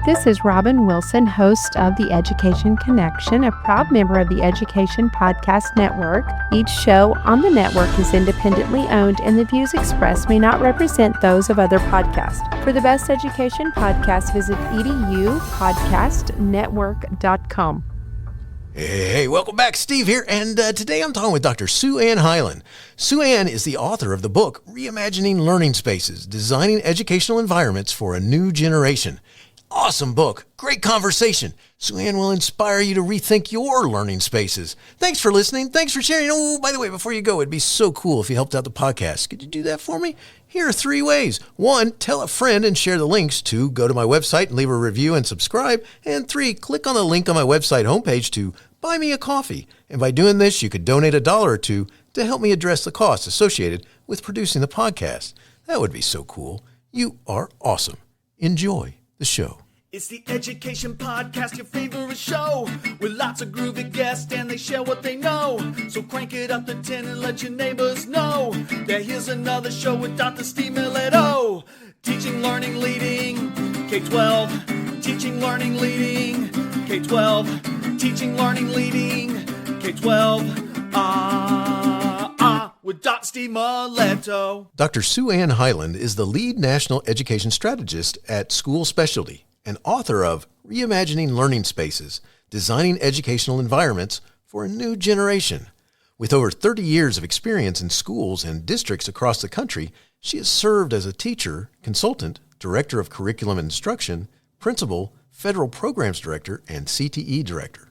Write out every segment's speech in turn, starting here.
This is Robin Wilson, host of The Education Connection, a proud member of the Education Podcast Network. Each show on the network is independently owned, and the views expressed may not represent those of other podcasts. For the best education podcast, visit edupodcastnetwork.com. Hey, welcome back. Steve here, and today I'm talking with Dr. Sue Ann Highland. Sue Ann is the author of the book, Reimagining Learning Spaces, Designing Educational Environments for a New Generation. Awesome book. Great conversation. Sue Ann will inspire you to rethink your learning spaces. Thanks for listening. Thanks for sharing. Oh, by the way, before you go, it'd be so cool if you helped out the podcast. Could you do that for me? Here are 3 ways. 1, tell a friend and share the links. 2, go to my website and leave a review and subscribe. And 3, click on the link on my website homepage to buy me a coffee. And by doing this, you could donate $1 or 2 to help me address the costs associated with producing the podcast. That would be so cool. You are awesome. Enjoy the show. It's the Education Podcast, your favorite show, with lots of groovy guests and they share what they know. So crank it up to 10 and let your neighbors know that here's another show with Dr. Steve Miletto. Teaching, learning, leading, K-12. Teaching, learning, leading, K-12. Teaching, learning, leading, K-12. With Dr. Steve Miletto. Dr. Sue Ann Highland is the lead National Education Strategist at School Specialty and author of Reimagining Learning Spaces, Designing Educational Environments for a New Generation. With over 30 years of experience in schools and districts across the country, she has served as a teacher, consultant, director of curriculum and instruction, principal, federal programs director, and CTE director.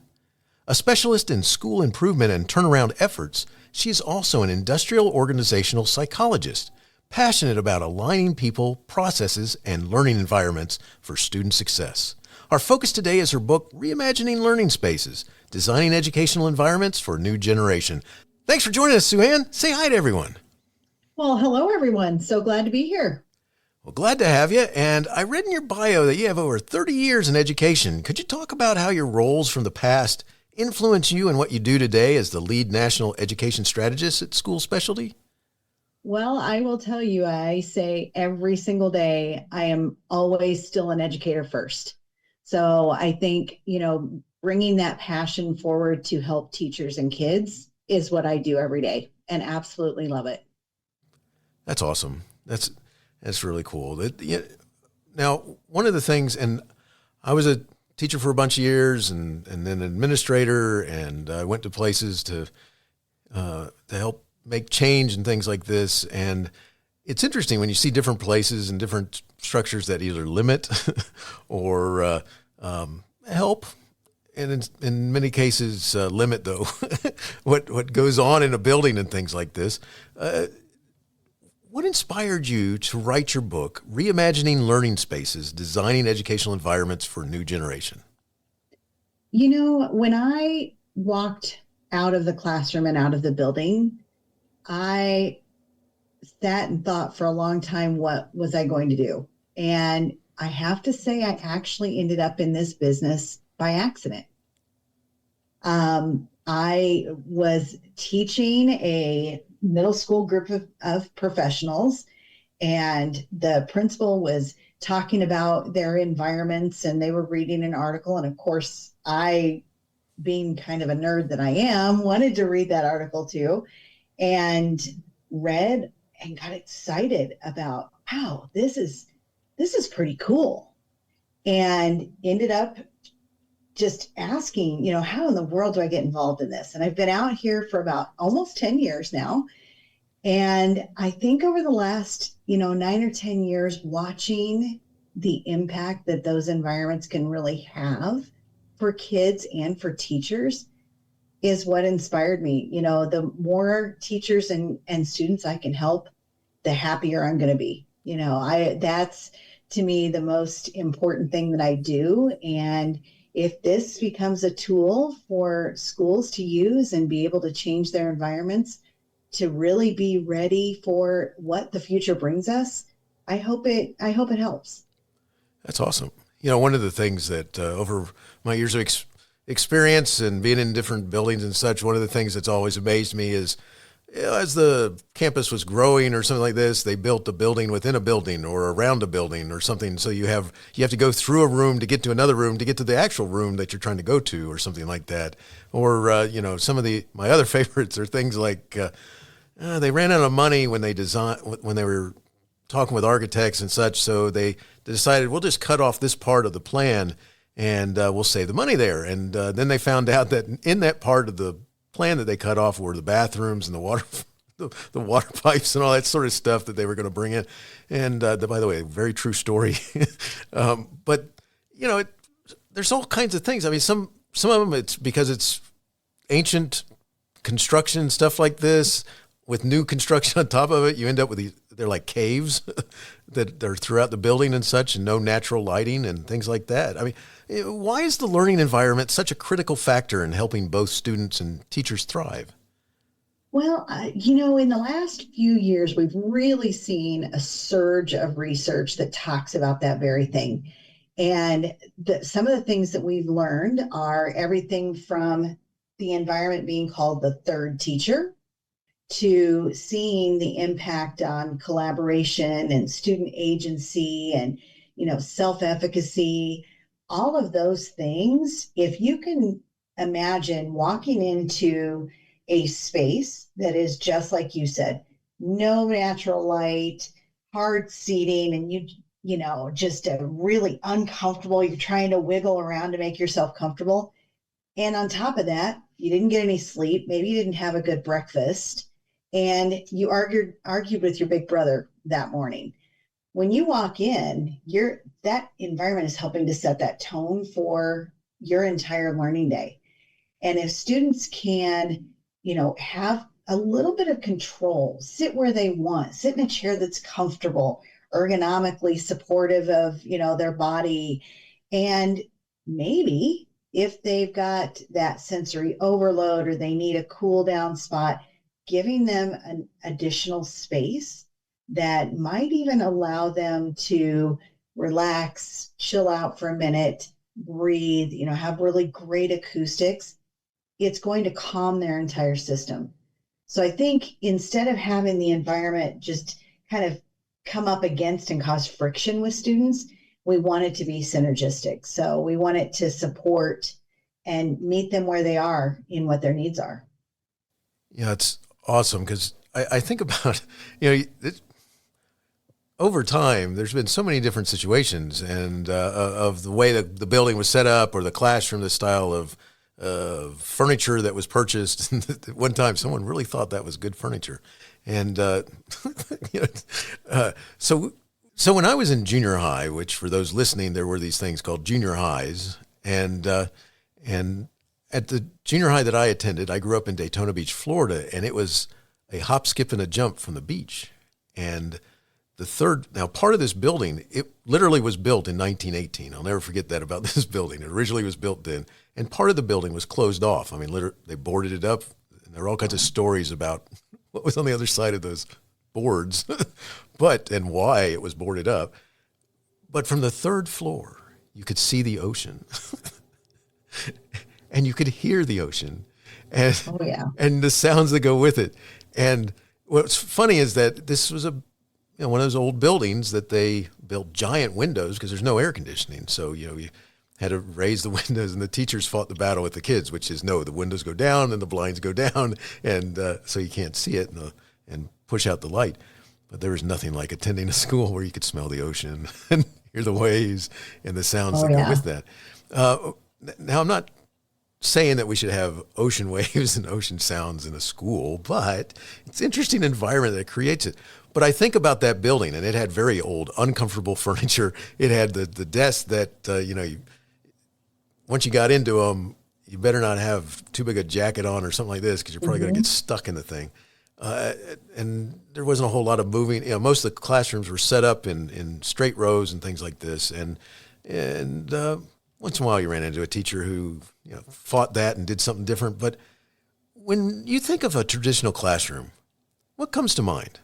A specialist in school improvement and turnaround efforts, she is also an industrial organizational psychologist, passionate about aligning people, processes, and learning environments for student success. Our focus today is her book, Reimagining Learning Spaces, Designing Educational Environments for a New Generation. Thanks for joining us, Sue Ann. Say hi to everyone. Well, hello, everyone. So glad to be here. Well, glad to have you. And I read in your bio that you have over 30 years in education. Could you talk about how your roles from the past influence you and what you do today as the lead National Education Strategist at School Specialty? Well, I will tell you, I say every single day, I am always still an educator first. So I think, bringing that passion forward to help teachers and kids is what I do every day, and absolutely love it. That's awesome. That's really cool. Now, one of the things, and I was a teacher for a bunch of years and then administrator, and I went to places to help make change and things like this. And it's interesting when you see different places and different structures that either limit or help, and in many cases limit, though, what goes on in a building and things like this. What inspired you to write your book, Reimagining Learning Spaces, Designing Educational Environments for a New Generation? When I walked out of the classroom and out of the building, I sat and thought for a long time, what was I going to do? And I have to say, I actually ended up in this business by accident. I was teaching a middle school group of professionals, and the principal was talking about their environments, and they were reading an article. And of course, I, being kind of a nerd that I am, wanted to read that article too, and read and got excited about, wow, this is pretty cool. And ended up just asking, how in the world do I get involved in this? And I've been out here for about almost 10 years now. And I think over the last, 9 or 10 years, watching the impact that those environments can really have for kids and for teachers is what inspired me. The more teachers and students I can help, the happier I'm going to be. That's, to me, the most important thing that I do. And if this becomes a tool for schools to use and be able to change their environments to really be ready for what the future brings us, I hope it helps. That's awesome. One of the things that over my years of experience and being in different buildings and such, one of the things that's always amazed me is as the campus was growing or something like this, they built a building within a building or around a building or something. So you have to go through a room to get to another room to get to the actual room that you're trying to go to or something like that. Or, some of my other favorites are things like they ran out of money when they were talking with architects and such. So they decided, we'll just cut off this part of the plan and we'll save the money there. And then they found out that in that part of the plan that they cut off were the bathrooms and the water, the water pipes and all that sort of stuff that they were going to bring in. And by the way, very true story. But there's all kinds of things. I mean, some of them it's because it's ancient construction stuff like this with new construction on top of it. You end up with they're like caves that are throughout the building and such, and no natural lighting and things like that. I mean, why is the learning environment such a critical factor in helping both students and teachers thrive? Well, in the last few years, we've really seen a surge of research that talks about that very thing. And some of the things that we've learned are everything from the environment being called the third teacher to seeing the impact on collaboration and student agency and, self-efficacy, all of those things. If you can imagine walking into a space that is just like you said, no natural light, hard seating, and just a really uncomfortable, you're trying to wiggle around to make yourself comfortable. And on top of that, you didn't get any sleep. Maybe you didn't have a good breakfast. And you argued with your big brother that morning. When you walk in, that environment is helping to set that tone for your entire learning day. And if students can, have a little bit of control, sit where they want, sit in a chair that's comfortable, ergonomically supportive of, their body, and maybe if they've got that sensory overload or they need a cool down spot, giving them an additional space that might even allow them to relax, chill out for a minute, breathe, have really great acoustics, it's going to calm their entire system. So I think instead of having the environment just kind of come up against and cause friction with students, we want it to be synergistic. So we want it to support and meet them where they are in what their needs are. Yeah, it's awesome because I think about, over time, there's been so many different situations and of the way that the building was set up or the classroom, the style of furniture that was purchased. At one time, someone really thought that was good furniture. And so when I was in junior high, which for those listening, there were these things called junior highs. And at the junior high that I attended, I grew up in Daytona Beach, Florida, and it was a hop, skip, and a jump from the beach. And now part of this building, it literally was built in 1918. I'll never forget that about this building. It originally was built then, and part of the building was closed off. I mean, literally, they boarded it up, and there are all kinds of stories about what was on the other side of those boards, and why it was boarded up. But from the third floor, you could see the ocean. And you could hear the ocean and the sounds that go with it. And what's funny is that this was one of those old buildings that they built giant windows because there's no air conditioning. So, you had to raise the windows, and the teachers fought the battle with the kids, which is no, the windows go down and the blinds go down. And so you can't see it and push out the light. But there was nothing like attending a school where you could smell the ocean and hear the waves and the sounds that go with that. Now, I'm not saying that we should have ocean waves and ocean sounds in a school, but it's an interesting environment that creates it. But I think about that building, and it had very old, uncomfortable furniture. It had the desks that, once you got into them, you better not have too big a jacket on or something like this because you're probably going to get stuck in the thing. And there wasn't a whole lot of moving. Most of the classrooms were set up in straight rows and things like this. And once in a while you ran into a teacher who fought that and did something different. But when you think of a traditional classroom, what comes to mind?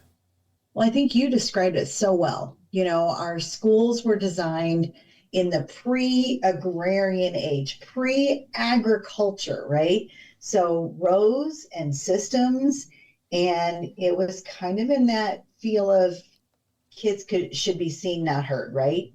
Well, I think you described it so well. Our schools were designed in the pre-agrarian age, pre-agriculture, right? So rows and systems, And it was kind of in that feel of should be seen, not heard, right?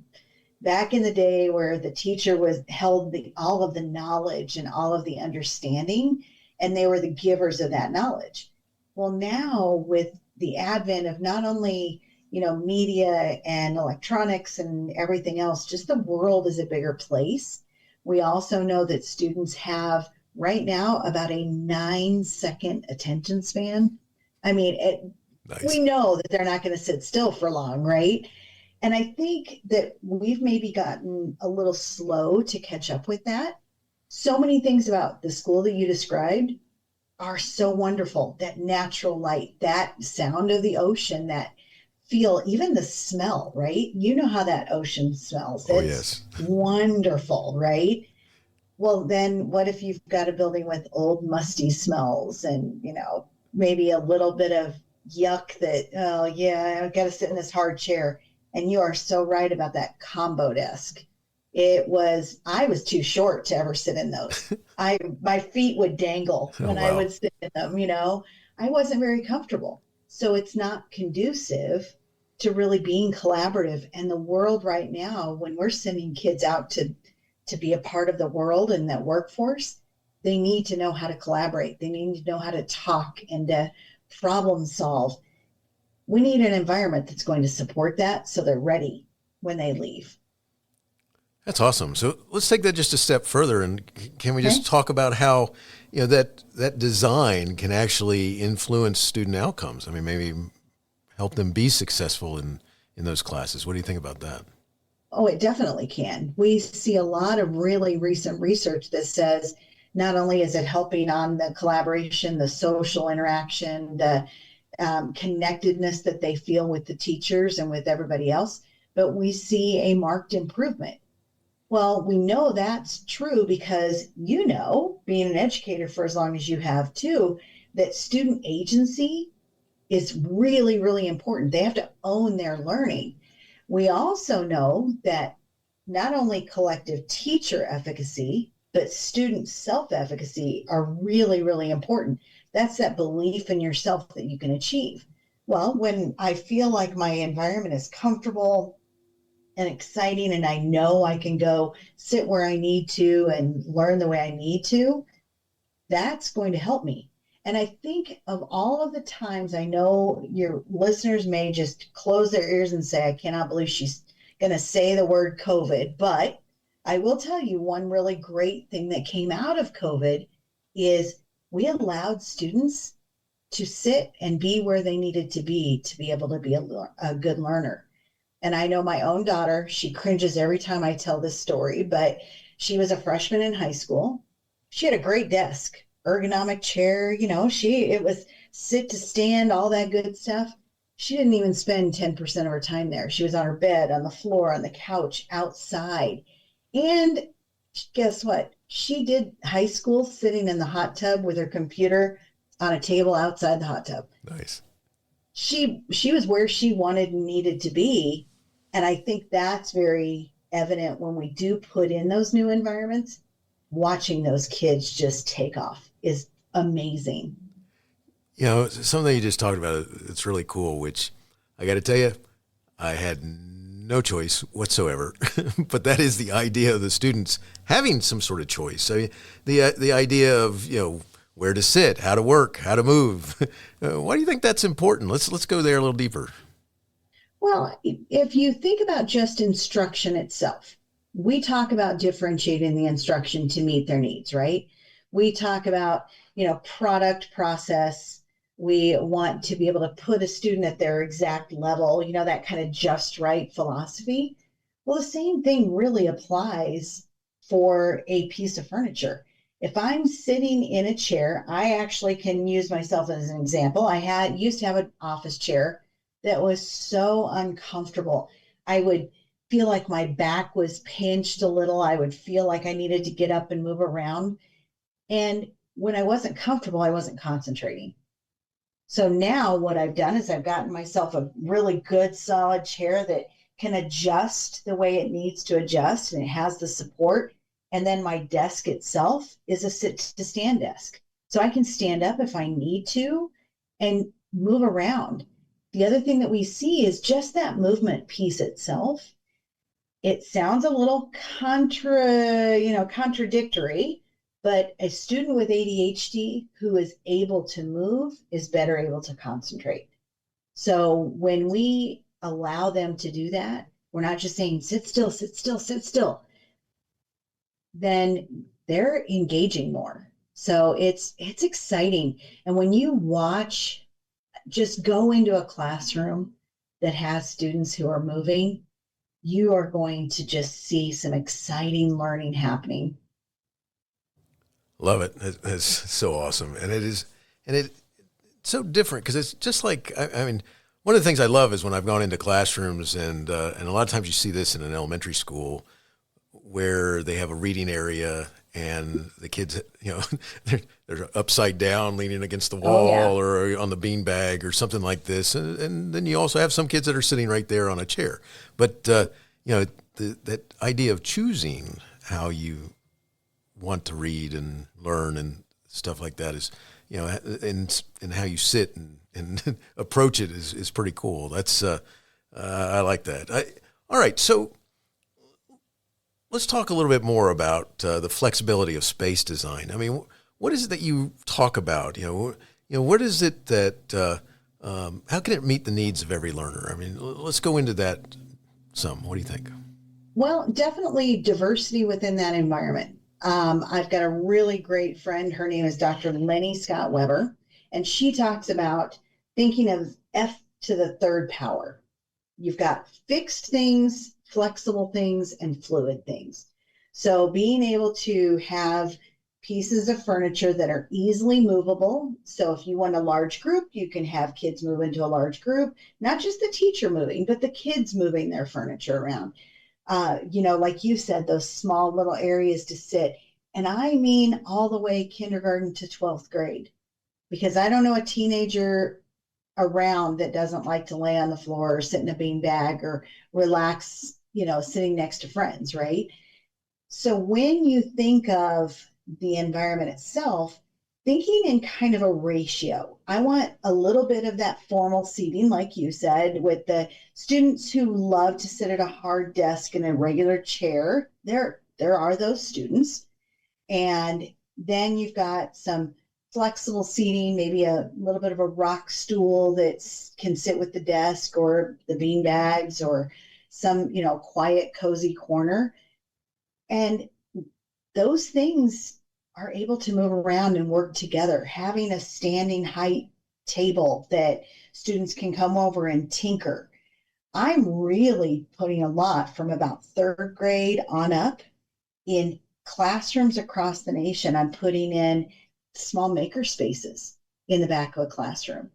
Back in the day where the teacher held all of the knowledge and all of the understanding, and they were the givers of that knowledge. Well, now with the advent of not only media and electronics and everything else, just the world is a bigger place. We also know that students have right now about a 9-second attention span. I mean, Nice. we know that they're not going to sit still for long, right? And I think that we've maybe gotten a little slow to catch up with that. So many things about the school that you described are so wonderful. That natural light, that sound of the ocean, that feel, even the smell, right? You know how that ocean smells. Oh, It's yes. wonderful, right? Well, then what if you've got a building with old musty smells and, maybe a little bit of yuck that, oh yeah, I got to sit in this hard chair. And you are so right about that combo desk. I was too short to ever sit in those. My feet would dangle Oh, when I wow. would sit in them, I wasn't very comfortable. So it's not conducive to really being collaborative. And the world right now, when we're sending kids out to be a part of the world and that workforce, they need to know how to collaborate. They need to know how to talk and to problem solve. We need an environment that's going to support that so they're ready when they leave. That's awesome. So let's take that just a step further, and can we Okay. just talk about how that design can actually influence student outcomes? I mean, maybe help them be successful in those classes. What do you think about that? Oh, it definitely can. We see a lot of really recent research that says not only is it helping on the collaboration, the social interaction, the connectedness that they feel with the teachers and with everybody else, but we see a marked improvement. Well, we know that's true because being an educator for as long as you have too, that student agency is really, really important. They have to own their learning. We also know that not only collective teacher efficacy, but student self-efficacy are really, really important. That's that belief in yourself that you can achieve. Well, when I feel like my environment is comfortable and exciting and I know I can go sit where I need to and learn the way I need to, that's going to help me. And I think of all of the times, I know your listeners may just close their ears and say, I cannot believe she's going to say the word COVID. But I will tell you one really great thing that came out of COVID is we allowed students to sit and be where they needed to be able to be a good learner. And I know my own daughter, she cringes every time I tell this story, but she was a freshman in high school. She had a great desk, ergonomic chair, it was sit to stand, all that good stuff. She didn't even spend 10% of her time there. She was on her bed, on the floor, on the couch, outside. And guess what? She did high school sitting in the hot tub with her computer on a table outside the hot tub. Nice. She was where she wanted and needed to be. And I think that's very evident when we do put in those new environments. Watching those kids just take off is amazing. Something you just talked about, it's really cool, which I got to tell you, I had no choice whatsoever. But that is the idea of the students having some sort of choice. I mean, the idea of, where to sit, how to work, how to move. Why do you think that's important? Let's go there a little deeper. Well, if you think about just instruction itself, we talk about differentiating the instruction to meet their needs, right? We talk about, product, process. We want to be able to put a student at their exact level, that kind of just right philosophy. Well, the same thing really applies for a piece of furniture. If I'm sitting in a chair, I actually can use myself as an example. I used to have an office chair that was so uncomfortable. I would feel like my back was pinched a little. I would feel like I needed to get up and move around. And when I wasn't comfortable, I wasn't concentrating. So now what I've done is I've gotten myself a really good solid chair that can adjust the way it needs to adjust, and it has the support. And then my desk itself is a sit to stand desk. So I can stand up if I need to. and move around. The other thing that we see is just that movement piece itself. It sounds a little contradictory, but a student with ADHD who is able to move is better able to concentrate. So when we allow them to do that, we're not just saying, sit still, sit still, sit still. Then they're engaging more. So it's exciting. And when you watch, just go into a classroom that has students who are moving, you are going to just see some exciting learning happening. Love it. It's so awesome. And it's so different because it's just like, I mean, one of the things I love is when I've gone into classrooms and a lot of times you see this in an elementary school where they have a reading area and the kids, they're upside down leaning against the wall or on the beanbag or something like this. And then you also have some kids that are sitting right there on a chair. But, that idea of choosing how you want to read and learn and stuff like that is, and how you sit and approach it is pretty cool. That's, I like that. All right. So let's talk a little bit more about the flexibility of space design. I mean, what is it that you talk about? What is it that, how can it meet the needs of every learner? I mean, let's go into that some. What do you think? Well, definitely diversity within that environment. I've got a really great friend. Her name is Dr. Lenny Scott Weber, and she talks about thinking of F to the third power. You've got fixed things, flexible things, and fluid things. So being able to have pieces of furniture that are easily movable. So if you want a large group, you can have kids move into a large group, not just the teacher moving, but the kids moving their furniture around. Like you said, those small little areas to sit. And I mean all the way kindergarten to 12th grade, because I don't know a teenager around that doesn't like to lay on the floor or sit in a beanbag or relax, sitting next to friends, right? So when you think of the environment itself, thinking in kind of a ratio. I want a little bit of that formal seating, like you said, with the students who love to sit at a hard desk in a regular chair. There are those students. And then you've got some flexible seating, maybe a little bit of a rock stool that can sit with the desk or the bean bags or some, quiet, cozy corner. And those things are able to move around and work together. Having a standing height table that students can come over and tinker. I'm really putting a lot from about third grade on up in classrooms across the nation. I'm putting in small maker spaces in the back of a classroom,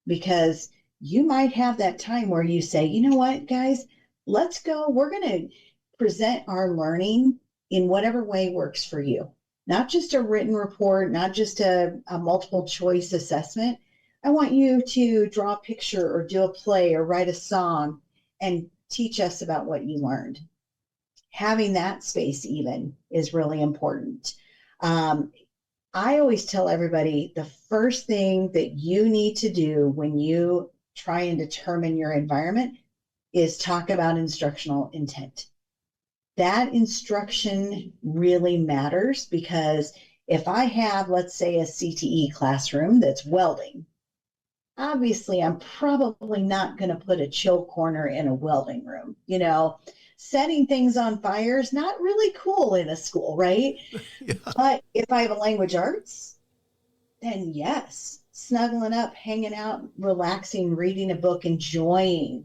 because you might have that time where you say, you know what, guys, let's go. We're going to present our learning in whatever way works for you. Not just a written report, not just a multiple choice assessment. I want you to draw a picture or do a play or write a song and teach us about what you learned. Having that space even is really important. I always tell everybody the first thing that you need to do when you try and determine your environment is talk about instructional intent. That instruction really matters, because if I have, let's say, a CTE classroom that's welding, obviously I'm probably not going to put a chill corner in a welding room. Setting things on fire is not really cool in a school, right? Yeah. But if I have a language arts, then yes, snuggling up, hanging out, relaxing, reading a book, enjoying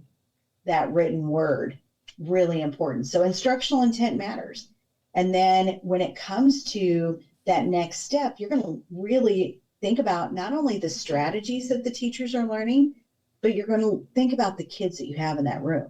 that written word. Really important. So instructional intent matters. And then when it comes to that next step, you're going to really think about not only the strategies that the teachers are learning, but you're going to think about the kids that you have in that room.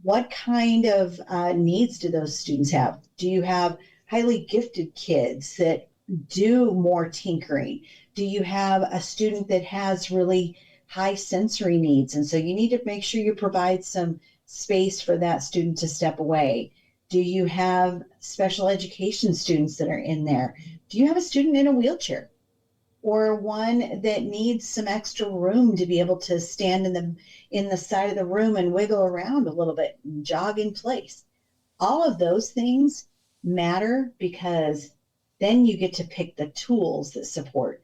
What kind of needs do those students have? Do you have highly gifted kids that do more tinkering? Do you have a student that has really high sensory needs? And so you need to make sure you provide some space for that student to step away. Do you have special education students that are in there? Do you have a student in a wheelchair? or one that needs some extra room to be able to stand in the side of the room and wiggle around a little bit and jog in place. All of those things matter because then you get to pick the tools that support.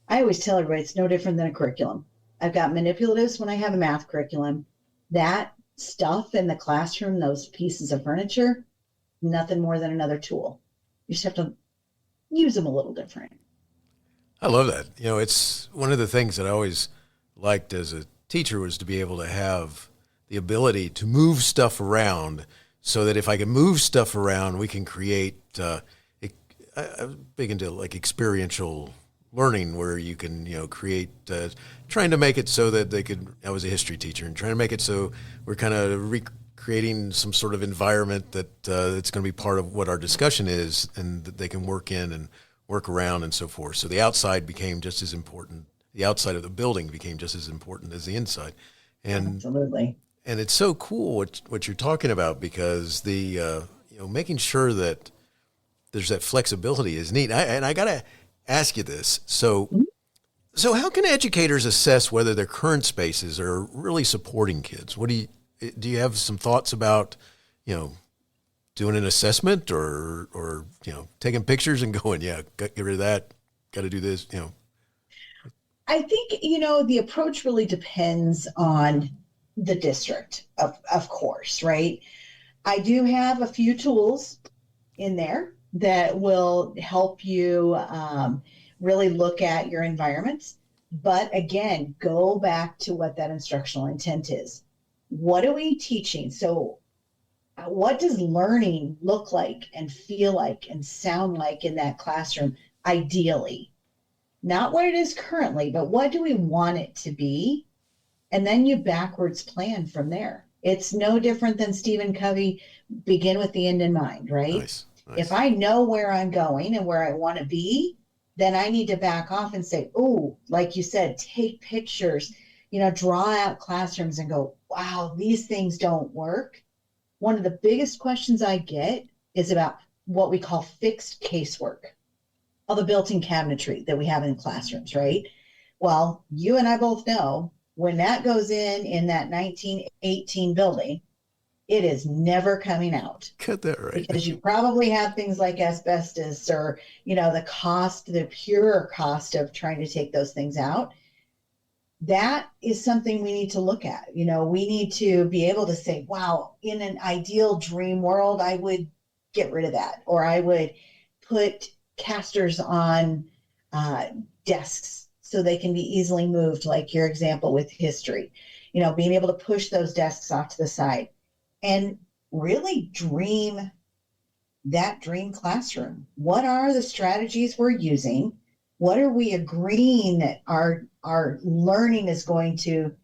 I always tell everybody it's no different than a curriculum. I've got manipulatives when I have a math curriculum. That stuff in the classroom, those pieces of furniture, nothing more than another tool. You just have to use them a little different. I love that. It's one of the things that I always liked as a teacher was to be able to have the ability to move stuff around so that if I can move stuff around, we can create, I'm big into like experiential learning where you can, create, trying to make it so that I was a history teacher and trying to make it so we're kind of recreating some sort of environment that it's going to be part of what our discussion is and that they can work in and work around and so forth. So the outside became just as important. The outside of the building became just as important as the inside. And absolutely. And it's so cool what you're talking about because the, making sure that there's that flexibility is neat. And I got to ask you this. So how can educators assess whether their current spaces are really supporting kids? Do you have some thoughts about, doing an assessment or taking pictures and going, get rid of that, got to do this, I think, the approach really depends on the district, of course, right? I do have a few tools in there that will help you really look at your environments. But again, go back to what that instructional intent is. What are we teaching? So what does learning look like and feel like and sound like in that classroom, ideally? Not what it is currently, but what do we want it to be? And then you backwards plan from there. It's no different than Stephen Covey, begin with the end in mind, right? Nice. If I know where I'm going and where I want to be, then I need to back off and say, oh, like you said, take pictures, draw out classrooms and go, wow, these things don't work. One of the biggest questions I get is about what we call fixed casework, all the built-in cabinetry that we have in classrooms, right? Well, you and I both know when that goes in that 1918 building, it is never coming out. Cut that right. Because you probably have things like asbestos or, the pure cost of trying to take those things out. That is something we need to look at. We need to be able to say, wow, in an ideal dream world, I would get rid of that. Or I would put casters on desks so they can be easily moved, like your example with history. Being able to push those desks off to the side and really dream that dream classroom. What are the strategies we're using? What are we agreeing that our learning is going to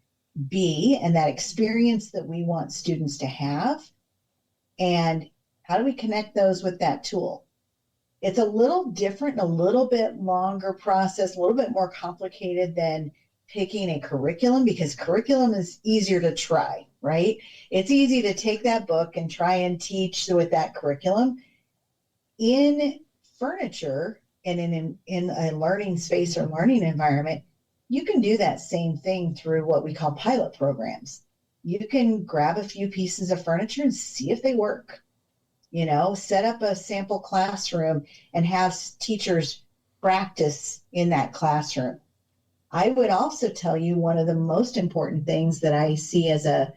be and that experience that we want students to have? And how do we connect those with that tool? It's a little different, a little bit longer process, a little bit more complicated than picking a curriculum because curriculum is easier to try, right? It's easy to take that book and try and teach with that curriculum. In furniture and in a learning space or learning environment, you can do that same thing through what we call pilot programs. You can grab a few pieces of furniture and see if they work. Set up a sample classroom and have teachers practice in that classroom. I would also tell you one of the most important things that I see as a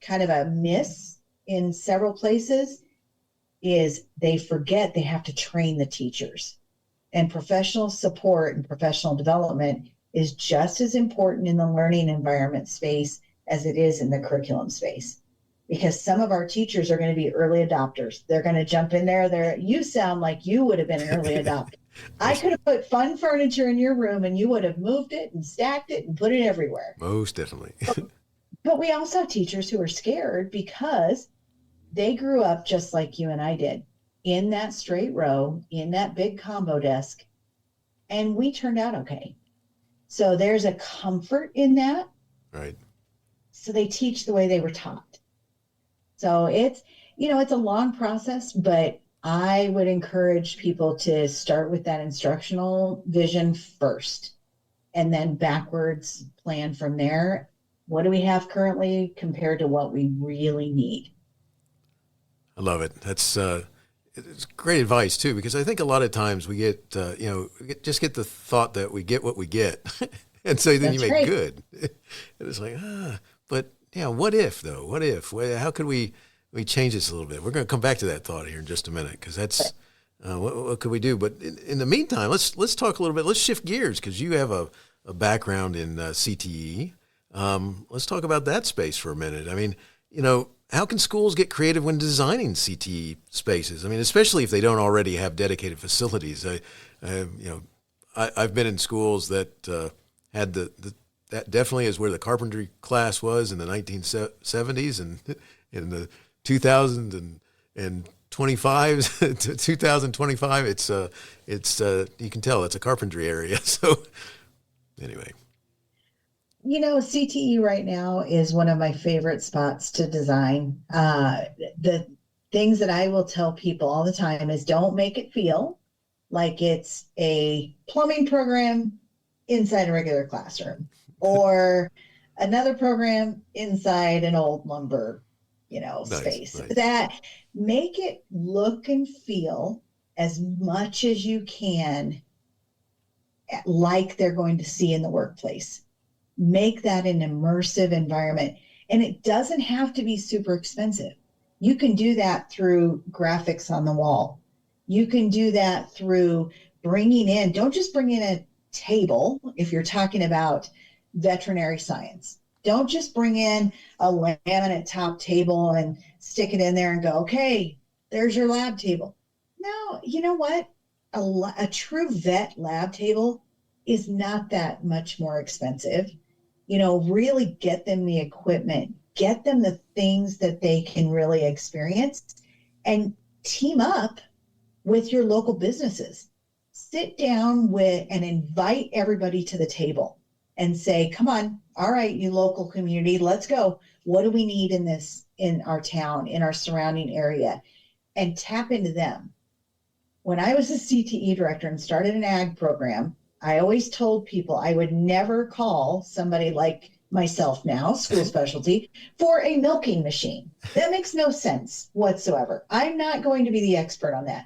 kind of a miss in several places is they forget they have to train the teachers. And professional support and professional development is just as important in the learning environment space as it is in the curriculum space. Because some of our teachers are going to be early adopters. They're going to jump in there. You sound like you would have been an early adopter. I could have put fun furniture in your room and you would have moved it and stacked it and put it everywhere. Most definitely. But we also have teachers who are scared because they grew up just like you and I did, in that straight row, in that big combo desk, and we turned out okay. So there's a comfort in that. Right. So they teach the way they were taught. So it's a long process, but I would encourage people to start with that instructional vision first and then backwards plan from there. What do we have currently compared to what we really need? I love it. It's great advice too, because I think a lot of times we get, just get the thought that we get what we get. And so then you That's make right. good. And it's like, but yeah, what if though? What if? How could we change this a little bit? We're going to come back to that thought here in just a minute, because that's what could we do? But in the meantime, let's talk a little bit. Let's shift gears, because you have a background in CTE. Let's talk about that space for a minute. I mean, how can schools get creative when designing CTE spaces? I mean, especially if they don't already have dedicated facilities. I've been in schools that had that definitely is where the carpentry class was in the 1970s, and in the 2000s and 25s to 2025, it's you can tell it's a carpentry area. So anyway. CTE right now is one of my favorite spots to design. The things that I will tell people all the time is don't make it feel like it's a plumbing program inside a regular classroom or another program inside an old lumber, space. Nice. That make it look and feel as much as you can like they're going to see in the workplace. Make that an immersive environment. And it doesn't have to be super expensive. You can do that through graphics on the wall. You can do that through don't just bring in a table if you're talking about veterinary science. Don't just bring in a laminate top table and stick it in there and go, okay, there's your lab table. No, you know what? A true vet lab table is not that much more expensive. Really get them the equipment, get them the things that they can really experience, and team up with your local businesses. Sit down and invite everybody to the table and say, come on, all right, you local community, let's go. What do we need in our town, in our surrounding area? And tap into them. When I was a CTE director and started an ag program, I always told people I would never call somebody like myself now, school specialty, for a milking machine. That makes no sense whatsoever. I'm not going to be the expert on that.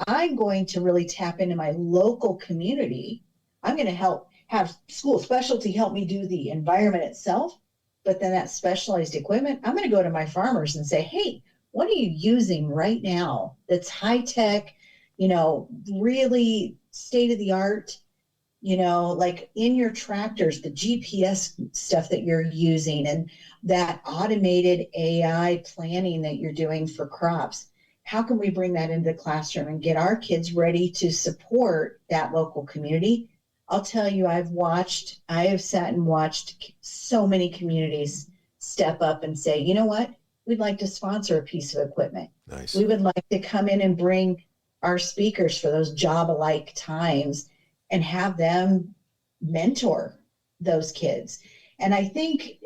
I'm going to really tap into my local community. I'm going to have school specialty help me do the environment itself, but then that specialized equipment, I'm going to go to my farmers and say, hey, what are you using right now that's high tech, really state of the art? Like in your tractors, the GPS stuff that you're using and that automated AI planning that you're doing for crops. How can we bring that into the classroom and get our kids ready to support that local community? I'll tell you, I have sat and watched so many communities step up and say, you know what? We'd like to sponsor a piece of equipment. Nice. We would like to come in and bring our speakers for those job-alike times and have them mentor those kids. And I think,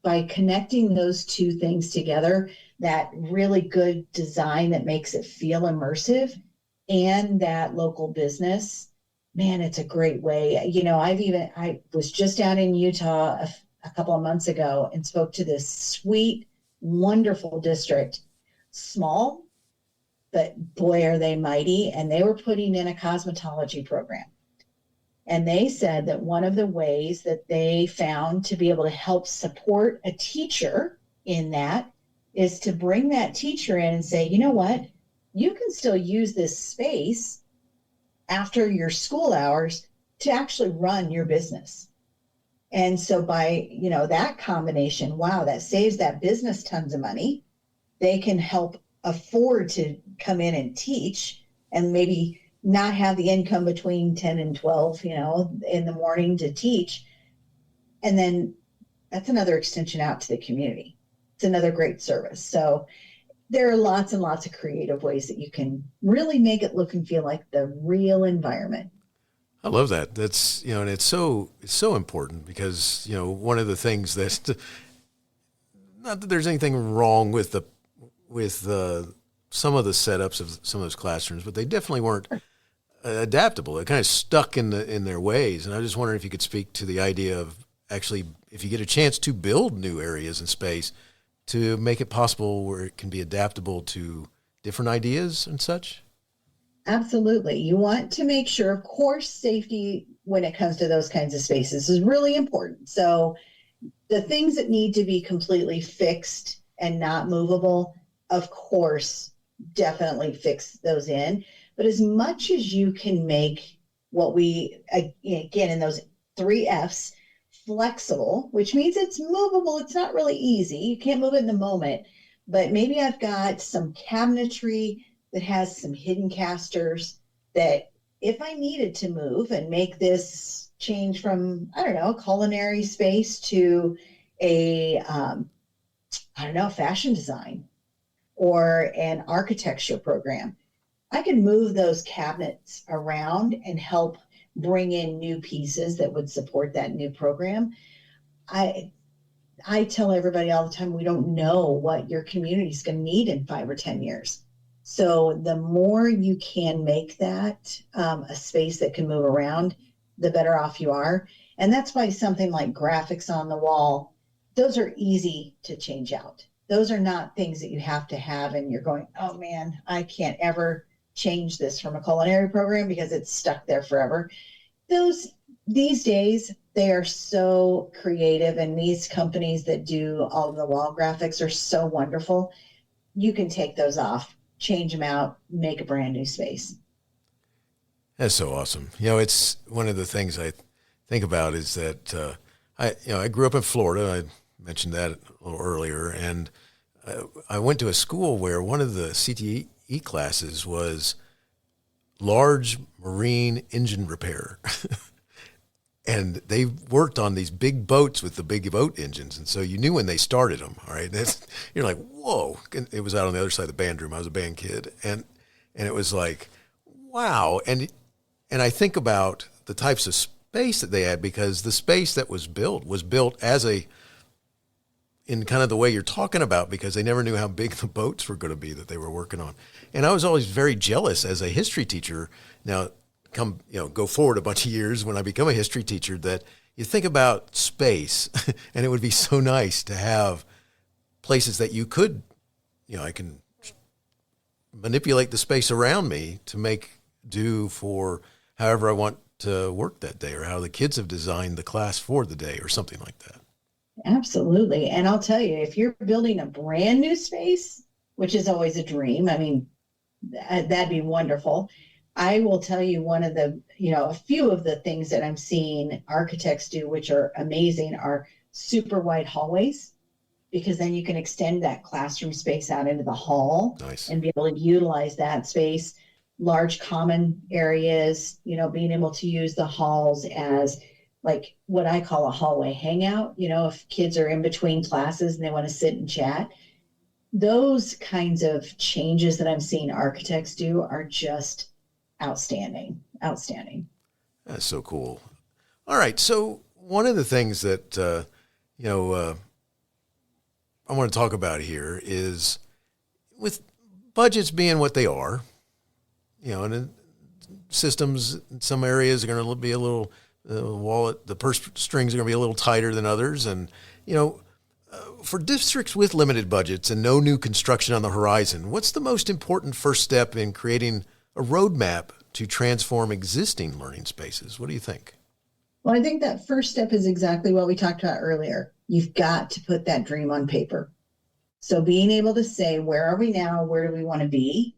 by connecting those two things together, that really good design that makes it feel immersive and that local business, man, it's a great way. I was just down in Utah a couple of months ago and spoke to this sweet, wonderful district, small, but boy, are they mighty. And they were putting in a cosmetology program. And they said that one of the ways that they found to be able to help support a teacher in that is to bring that teacher in and say, you know what, you can still use this space after your school hours to actually run your business. And so by, that combination, wow, that saves that business tons of money. They can help afford to come in and teach and maybe not have the income between 10 and 12, in the morning to teach. And then that's another extension out to the community. It's another great service. So there are lots and lots of creative ways that you can really make it look and feel like the real environment. I love that. That's, and it's so important because, one of the things that, not that there's anything wrong with some of the setups of some of those classrooms, but they definitely weren't adaptable. They're kind of stuck in their ways. And I was just wondering if you could speak to the idea of actually, if you get a chance to build new areas in space, to make it possible where it can be adaptable to different ideas and such? Absolutely. You want to make sure, of course, safety when it comes to those kinds of spaces is really important. So the things that need to be completely fixed and not movable, of course, definitely fix those in. But as much as you can make what we, again, in those 3 F's, flexible, which means it's movable. It's not really easy. You can't move it in the moment, but maybe I've got some cabinetry that has some hidden casters that if I needed to move and make this change from, I don't know, a culinary space to a, fashion design or an architecture program, I can move those cabinets around and help bring in new pieces that would support that new program. I tell everybody all the time, we don't know what your community is going to need in 5 or 10 years. So the more you can make that a space that can move around, the better off you are. And that's why something like graphics on the wall, those are easy to change out. Those are not things that you have to have and you're going, oh man, I can't ever change this from a culinary program because it's stuck there forever. These days, they are so creative, and these companies that do all of the wall graphics are so wonderful. You can take those off, change them out, make a brand new space. That's so awesome. It's one of the things I think about is that I grew up in Florida. I mentioned that a little earlier, and I went to a school where one of the CTE classes was large marine engine repair. And they worked on these big boats with the big boat engines. And so you knew when they started them, all right? You're like, whoa. And it was out on the other side of the band room. I was a band kid. And it was like, wow. And I think about the types of space that they had, because the space that was built as in kind of the way you're talking about, because they never knew how big the boats were going to be that they were working on. And I was always very jealous as a history teacher. Now, go forward a bunch of years when I become a history teacher, that you think about space and it would be so nice to have places that you could, I can manipulate the space around me to make do for however I want to work that day, or how the kids have designed the class for the day or something like that. Absolutely. And I'll tell you, if you're building a brand new space, which is always a dream, I mean, that'd be wonderful. I will tell you one of the, a few of the things that I'm seeing architects do, which are amazing, are super wide hallways, because then you can extend that classroom space out into the hall. Nice. And be able to utilize that space. Large common areas, being able to use the halls as like what I call a hallway hangout. If kids are in between classes and they want to sit and chat, those kinds of changes that I'm seeing architects do are just outstanding. That's so cool. All right. So one of the things that, I want to talk about here is, with budgets being what they are, and systems in some areas are going to be a little, the purse strings are going to be a little tighter than others. And, for districts with limited budgets and no new construction on the horizon, what's the most important first step in creating a roadmap to transform existing learning spaces? What do you think? Well, I think that first step is exactly what we talked about earlier. You've got to put that dream on paper. So being able to say, where are we now? Where do we want to be?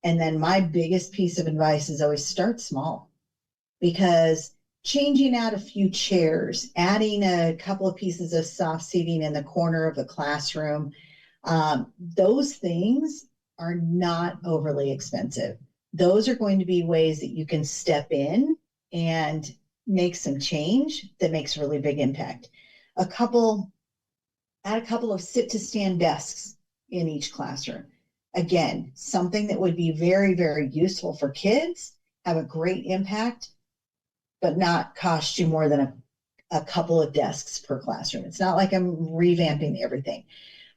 And then my biggest piece of advice is always start small, because changing out a few chairs, adding a couple of pieces of soft seating in the corner of the classroom, those things are not overly expensive. Those are going to be ways that you can step in and make some change that makes a really big impact. Add a couple of sit to stand desks in each classroom. Again, something that would be very, very useful for kids, have a great impact, but not cost you more than a couple of desks per classroom. It's not like I'm revamping everything,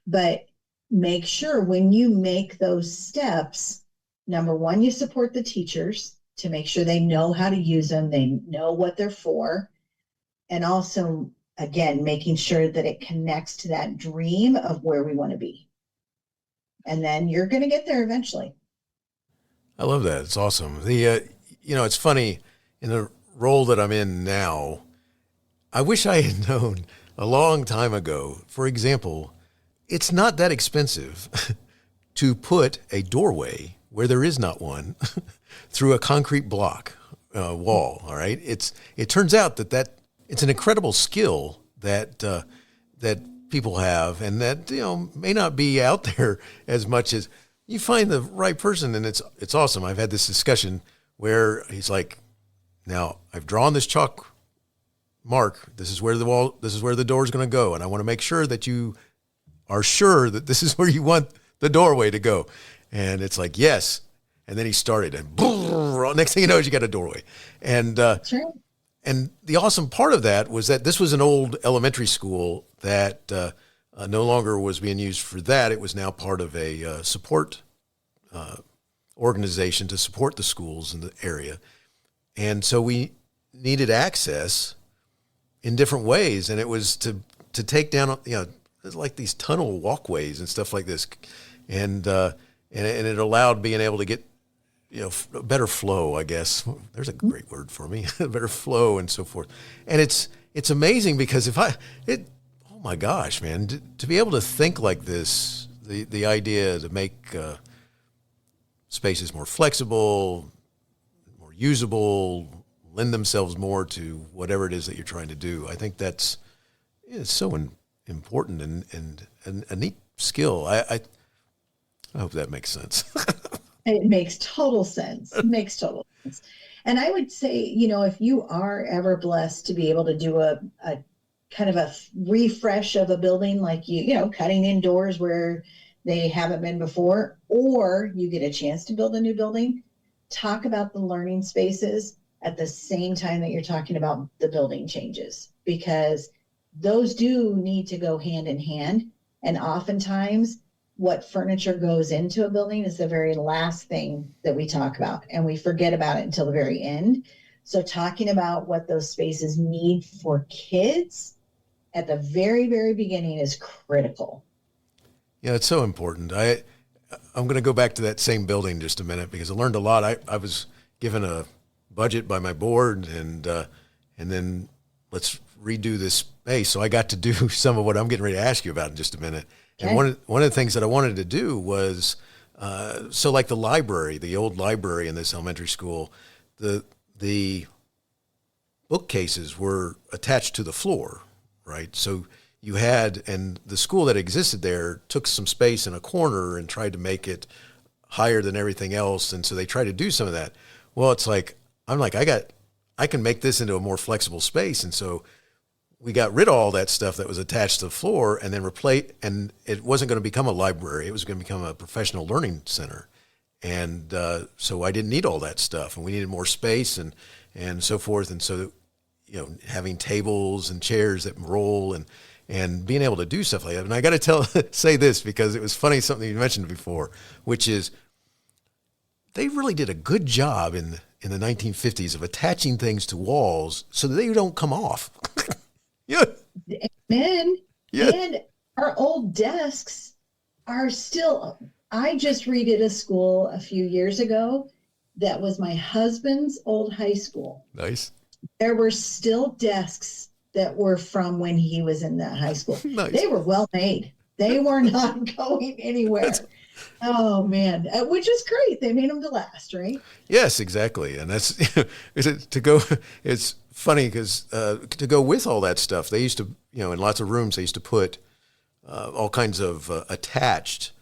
but make sure when you make those steps, number one, you support the teachers to make sure they know how to use them, they know what they're for, and also, again, making sure that it connects to that dream of where we want to be. And then you're going to get there eventually. I love that. It's awesome. It's funny, in the role that I'm in now, I wish I had known a long time ago. For example, it's not that expensive to put a doorway where there is not one through a concrete block wall. All right. It turns out that it's an incredible skill that people have, and that, may not be out there as much. As you find the right person, and it's awesome. I've had this discussion where he's like, now I've drawn this chalk mark. This is where the door is going to go. And I want to make sure that you are sure that this is where you want the doorway to go. And it's like, yes. And then he started, and boom, next thing you know is you got a doorway. And, Sure. And the awesome part of that was that this was an old elementary school that no longer was being used for that. It was now part of a support organization to support the schools in the area. And so we needed access in different ways. And it was to take down, like these tunnel walkways and stuff like this. And it allowed being able to get, a better flow, I guess. There's a great word for me, a better flow and so forth. And it's amazing because oh my gosh, man, to be able to think like this, the idea to make spaces more flexible, more usable, lend themselves more to whatever it is that you're trying to do. I think it's so important and a neat skill. I hope that makes sense. It makes total sense. It makes total sense. And I would say, if you are ever blessed to be able to do a kind of a refresh of a building, like cutting in doors where they haven't been before, or you get a chance to build a new building, talk about the learning spaces at the same time that you're talking about the building changes, because those do need to go hand in hand. And oftentimes what furniture goes into a building is the very last thing that we talk about, and we forget about it until the very end. So talking about what those spaces need for kids at the very, very beginning is critical. Yeah, it's so important. I'm going to go back to that same building just a minute because I learned a lot. I was given a budget by my board, and then let's redo this space. So I got to do some of what I'm getting ready to ask you about in just a minute. Okay. And one of the things that I wanted to do was, so like the library, the old library in this elementary school, the bookcases were attached to the floor, right? So you had, and the school that existed there took some space in a corner and tried to make it higher than everything else. And so they tried to do some of that. Well, it's like, I can make this into a more flexible space. And so we got rid of all that stuff that was attached to the floor and then and it wasn't going to become a library. It was going to become a professional learning center. And so I didn't need all that stuff, and we needed more space and so forth. And so, having tables and chairs that roll and being able to do stuff like that. And I got to say this because it was funny, something you mentioned before, which is they really did a good job in the 1950s of attaching things to walls so that they don't come off. Yeah. Amen. Yeah. And our old desks are still, I just redid a school a few years ago that was my husband's old high school. Nice. There were still desks that were from when he was in that high school. Nice. They were well made. They were not going anywhere. Oh man, which is great. They made them to last, right? Yes, exactly. And that's it's funny because to go with all that stuff, they used to, in lots of rooms, they used to put all kinds of attached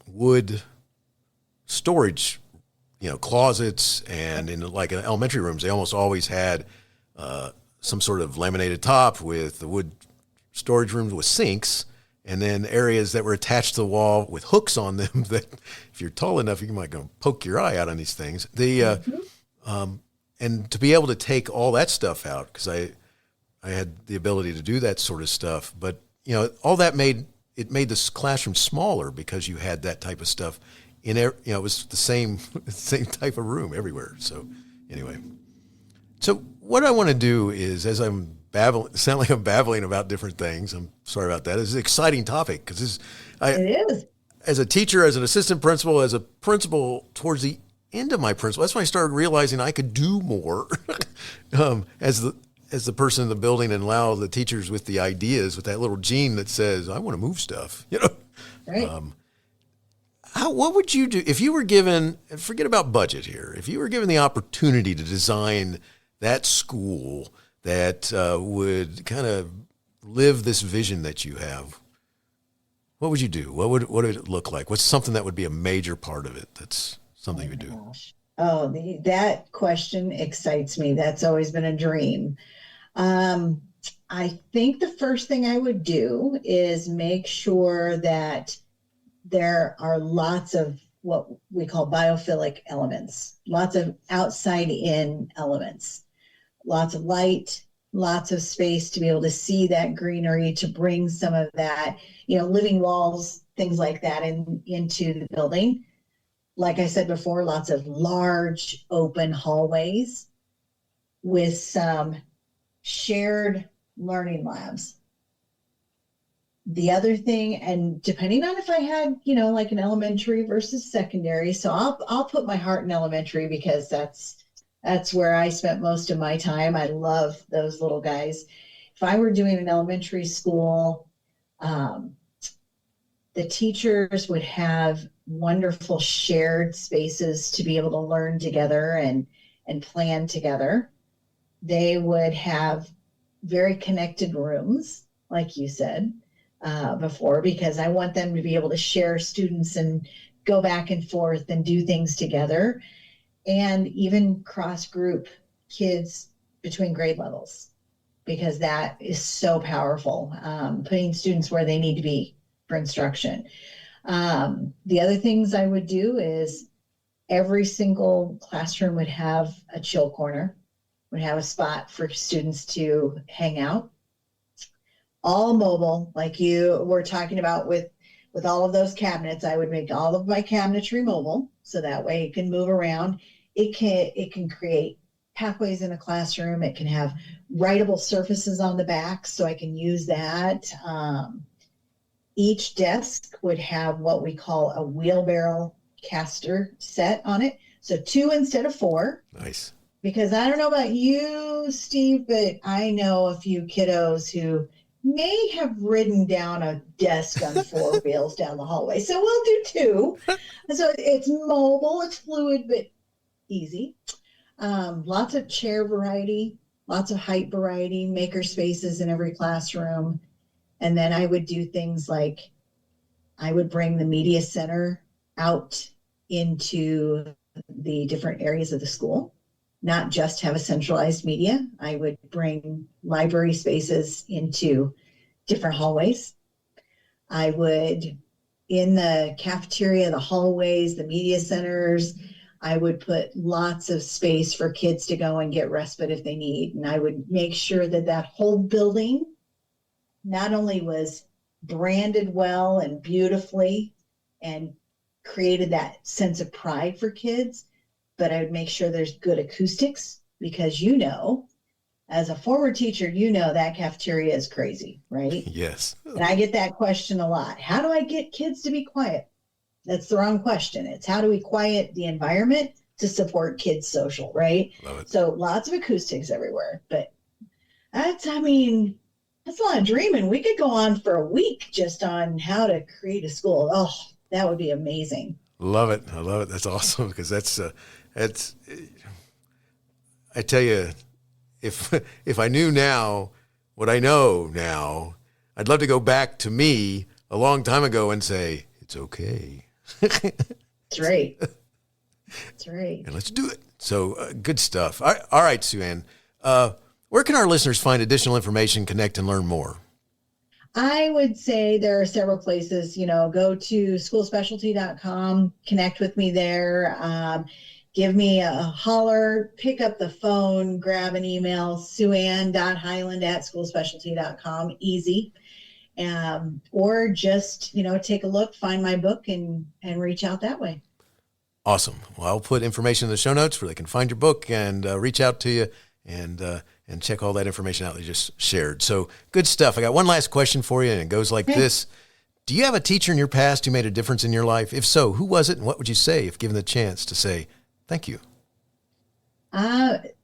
wood storage, closets, and in like elementary rooms, they almost always had some sort of laminated top with the wood storage rooms with sinks, and then areas that were attached to the wall with hooks on them that if you're tall enough, you might go poke your eye out on these things. And to be able to take all that stuff out, because I had the ability to do that sort of stuff, but all that made it made this classroom smaller because you had that type of stuff in there. You know, it was the same type of room everywhere. So anyway, so what I want to do is, as I'm sound like I'm babbling about different things, I'm sorry about that. It's an exciting topic because it is. As a teacher, as an assistant principal, as a principal towards the end of my principal, that's when I started realizing I could do more as the person in the building, and allow the teachers with the ideas, with that little gene that says, I want to move stuff, you know. Right. What would you do if you were given, forget about budget here, if you were given the opportunity to design that school that would kind of live this vision that you have? What would you do? What would it look like? What's something that would be a major part of it? That's something you would do. Gosh. Oh, that question excites me. That's always been a dream. I think the first thing I would do is make sure that there are lots of what we call biophilic elements, lots of outside in elements, lots of light, lots of space to be able to see that greenery, to bring some of that, living walls, things like that into the building. Like I said before, lots of large open hallways with some shared learning labs. The other thing, and depending on if I had, like an elementary versus secondary, so I'll put my heart in elementary because that's where I spent most of my time. I love those little guys. If I were doing an elementary school, the teachers would have wonderful shared spaces to be able to learn together and plan together. They would have very connected rooms, like you said before, because I want them to be able to share students and go back and forth and do things together, and even cross-group kids between grade levels, because that is so powerful, putting students where they need to be for instruction. The other things I would do is every single classroom would have a chill corner, would have a spot for students to hang out. All mobile, like you were talking about with all of those cabinets. I would make all of my cabinetry mobile, so that way it can move around. It can create pathways in a classroom. It can have writable surfaces on the back, so I can use that. Each desk would have what we call a wheelbarrow caster set on it. So 2 instead of 4. Nice. Because I don't know about you, Steve, but I know a few kiddos who may have ridden down a desk on 4 wheels down the hallway. So we'll do 2. So it's mobile, it's fluid, but easy. Lots of chair variety, lots of height variety, maker spaces in every classroom. And then I would do things like I would bring the media center out into the different areas of the school, not just have a centralized media. I would bring library spaces into different hallways. I would, in the cafeteria, the hallways, the media centers, I would put lots of space for kids to go and get respite if they need. And I would make sure that that whole building not only was branded well and beautifully and created that sense of pride for kids, but I would make sure there's good acoustics, because as a former teacher, that cafeteria is crazy, right? Yes. And I get that question a lot. How do I get kids to be quiet? That's the wrong question. It's how do we quiet the environment to support kids' social, right? Love it. So lots of acoustics everywhere, but that's a lot of dreaming. We could go on for a week just on how to create a school. Oh, that would be amazing. Love it. I love it. That's awesome, because that's I tell you, if I knew now what I know now, I'd love to go back to me a long time ago and say, it's okay. That's right. That's right. And let's do it. So good stuff. All right, Sue Ann. Where can our listeners find additional information, connect, and learn more? I would say there are several places. Go to schoolspecialty.com, connect with me there. Give me a holler, pick up the phone, grab an email, suann.highland@schoolspecialty.com, easy. or just, take a look, find my book and reach out that way. Awesome. Well, I'll put information in the show notes where they can find your book and reach out to you and check all that information out they just shared. So good stuff. I got one last question for you, and it goes like this. Do you have a teacher in your past who made a difference in your life? If so, who was it, and what would you say if given the chance to say thank you?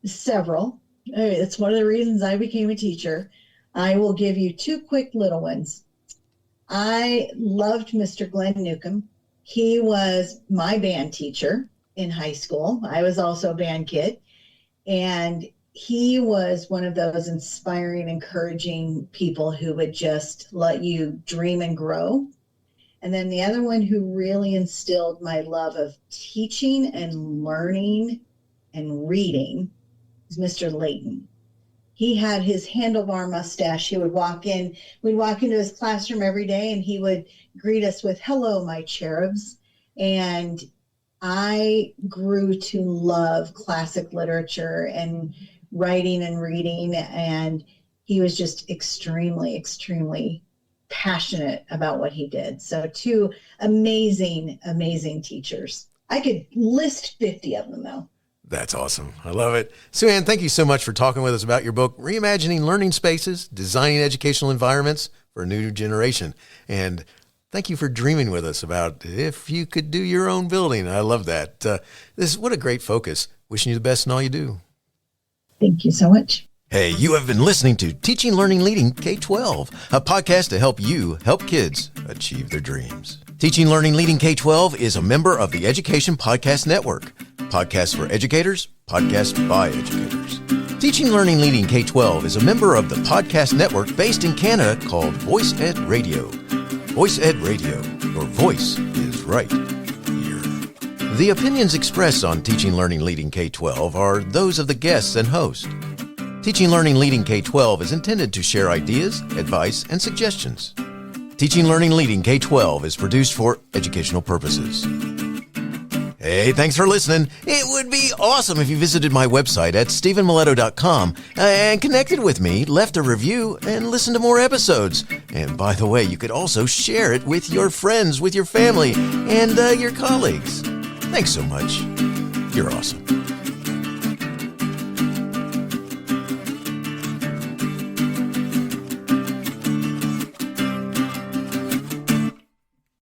Several. It's one of the reasons I became a teacher. I will give you two quick little ones. I loved Mr. Glenn Newcomb. He was my band teacher in high school. I was also a band kid. And he was one of those inspiring, encouraging people who would just let you dream and grow. And then the other one who really instilled my love of teaching and learning and reading is Mr. Layton. He had his handlebar mustache. He would walk in, we'd walk into his classroom every day, and he would greet us with, "Hello, my cherubs." And I grew to love classic literature and writing and reading, and he was just extremely, extremely passionate about what he did. So two amazing, amazing teachers. I could list 50 of them, though. That's awesome. I love it. Sue Ann, thank you so much for talking with us about your book, Reimagining Learning Spaces, Designing Educational Environments for a New Generation. And thank you for dreaming with us about if you could do your own building. I love that. What a great focus. Wishing you the best in all you do. Thank you so much. Hey, you have been listening to Teaching, Learning, Leading K-12, a podcast to help you help kids achieve their dreams. Teaching, Learning, Leading K-12 is a member of the Education Podcast Network. Podcasts for educators, podcasts by educators. Teaching, Learning, Leading K-12 is a member of the podcast network based in Canada called Voice Ed Radio. Voice Ed Radio, your voice is right here. The opinions expressed on Teaching, Learning, Leading K-12 are those of the guests and host. Teaching, Learning, Leading K-12 is intended to share ideas, advice, and suggestions. Teaching, Learning, Leading K-12 is produced for educational purposes. Hey, thanks for listening. It would be awesome if you visited my website at stephenmiletto.com and connected with me, left a review, and listened to more episodes. And by the way, you could also share it with your friends, with your family, and your colleagues. Thanks so much. You're awesome.